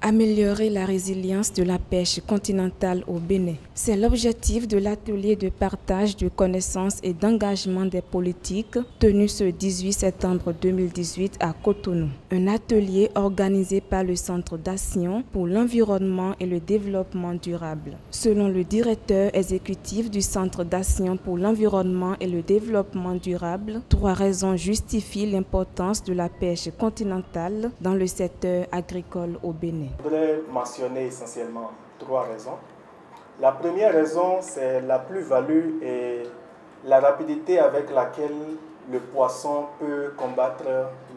Améliorer la résilience de la pêche continentale au Bénin. C'est l'objectif de l'atelier de partage de connaissances et d'engagement des politiques tenu ce 18 septembre 2018 à Cotonou. Un atelier organisé par le Centre d'action pour l'environnement et le développement durable. Selon le directeur exécutif du Centre d'action pour l'environnement et le développement durable, 3 raisons justifient l'importance de la pêche continentale dans le secteur agricole au Bénin. Je voudrais mentionner essentiellement 3 raisons. La première raison, c'est la plus-value et la rapidité avec laquelle le poisson peut combattre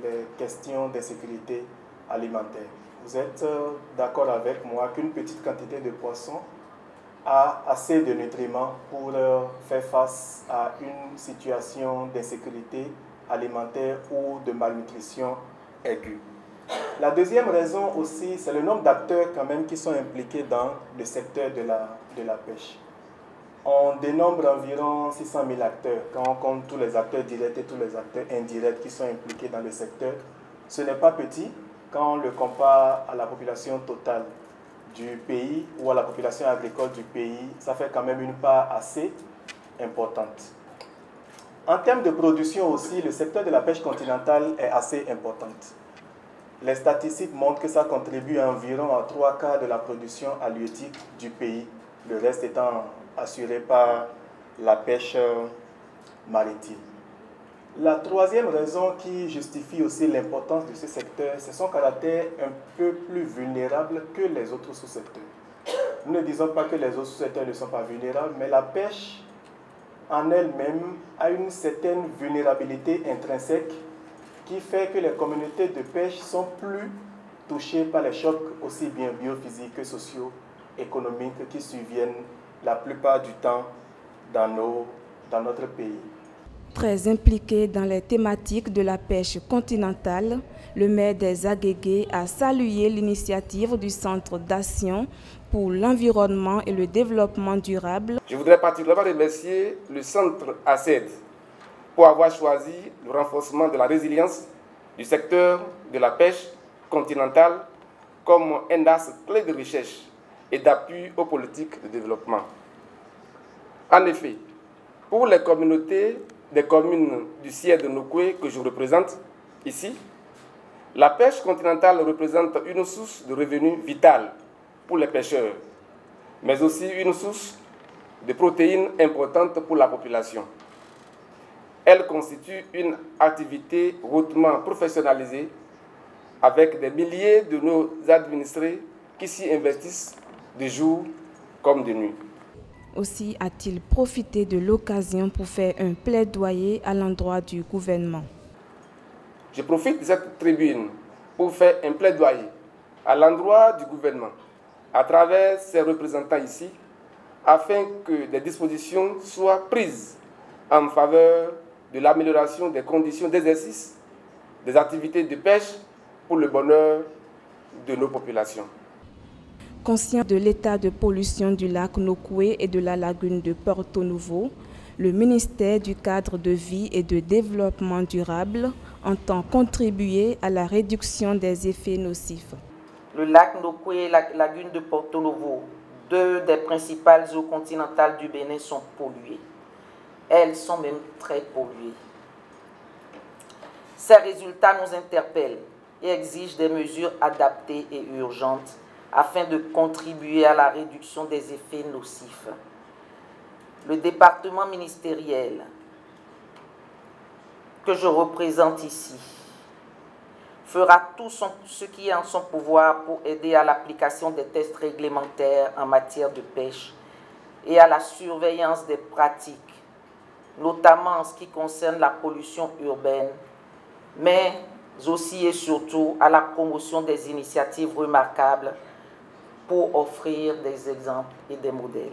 les questions d'insécurité alimentaire. Vous êtes d'accord avec moi qu'une petite quantité de poisson a assez de nutriments pour faire face à une situation d'insécurité alimentaire ou de malnutrition aiguë. La deuxième raison aussi, c'est le nombre d'acteurs quand même qui sont impliqués dans le secteur de la pêche. On dénombre environ 600 000 acteurs quand on compte tous les acteurs directs et tous les acteurs indirects qui sont impliqués dans le secteur. Ce n'est pas petit quand on le compare à la population totale du pays ou à la population agricole du pays. Ça fait quand même une part assez importante. En termes de production aussi, le secteur de la pêche continentale est assez important. Les statistiques montrent que ça contribue environ à 3/4 de la production halieutique du pays, le reste étant assuré par la pêche maritime. La troisième raison qui justifie aussi l'importance de ce secteur, c'est son caractère un peu plus vulnérable que les autres sous-secteurs. Nous ne disons pas que les autres sous-secteurs ne sont pas vulnérables, mais la pêche en elle-même a une certaine vulnérabilité intrinsèque qui fait que les communautés de pêche sont plus touchées par les chocs aussi bien biophysiques que socio-économiques qui surviennent la plupart du temps dans notre pays. Très impliqué dans les thématiques de la pêche continentale, le maire des Agégués a salué l'initiative du Centre d'action pour l'environnement et le développement durable. Je voudrais particulièrement remercier le Centre ACED pour avoir choisi le renforcement de la résilience du secteur de la pêche continentale comme un axe clé de recherche et d'appui aux politiques de développement. En effet, pour les communautés des communes du siège de Nokoué que je représente ici, la pêche continentale représente une source de revenus vitale pour les pêcheurs, mais aussi une source de protéines importante pour la population. Elle constitue une activité hautement professionnalisée avec des milliers de nos administrés qui s'y investissent de jour comme de nuit. Aussi a-t-il profité de l'occasion pour faire un plaidoyer à l'endroit du gouvernement. Je profite de cette tribune pour faire un plaidoyer à l'endroit du gouvernement à travers ses représentants ici afin que des dispositions soient prises en faveur de l'amélioration des conditions d'exercice des activités de pêche pour le bonheur de nos populations. Conscient de l'état de pollution du lac Nokoué et de la lagune de Porto Novo, le ministère du Cadre de vie et de développement durable entend contribuer à la réduction des effets nocifs. Le lac Nokoué et la lagune de Porto Novo, 2 des principales eaux continentales du Bénin, sont polluées. Elles sont même très polluées. Ces résultats nous interpellent et exigent des mesures adaptées et urgentes afin de contribuer à la réduction des effets nocifs. Le département ministériel que je représente ici fera tout ce qui est en son pouvoir pour aider à l'application des tests réglementaires en matière de pêche et à la surveillance des pratiques, notamment en ce qui concerne la pollution urbaine, mais aussi et surtout à la promotion des initiatives remarquables pour offrir des exemples et des modèles.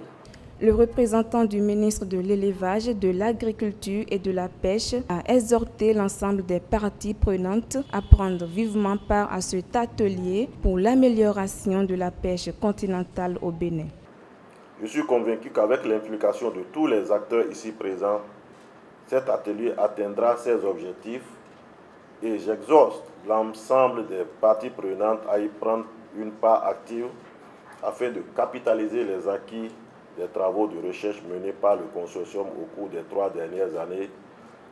Le représentant du ministre de l'Élevage, de l'Agriculture et de la Pêche a exhorté l'ensemble des parties prenantes à prendre vivement part à cet atelier pour l'amélioration de la pêche continentale au Bénin. Je suis convaincu qu'avec l'implication de tous les acteurs ici présents, cet atelier atteindra ses objectifs et j'exhorte l'ensemble des parties prenantes à y prendre une part active afin de capitaliser les acquis des travaux de recherche menés par le consortium au cours des 3 dernières années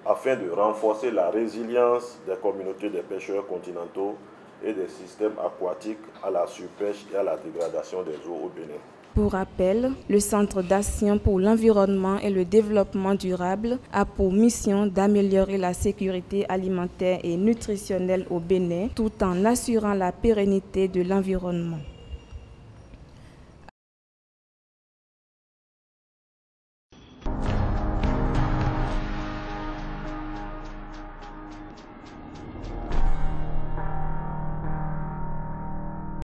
afin de renforcer la résilience des communautés des pêcheurs continentaux et des systèmes aquatiques à la surpêche et à la dégradation des eaux au Bénin. Pour rappel, le Centre d'action pour l'environnement et le développement durable a pour mission d'améliorer la sécurité alimentaire et nutritionnelle au Bénin tout en assurant la pérennité de l'environnement.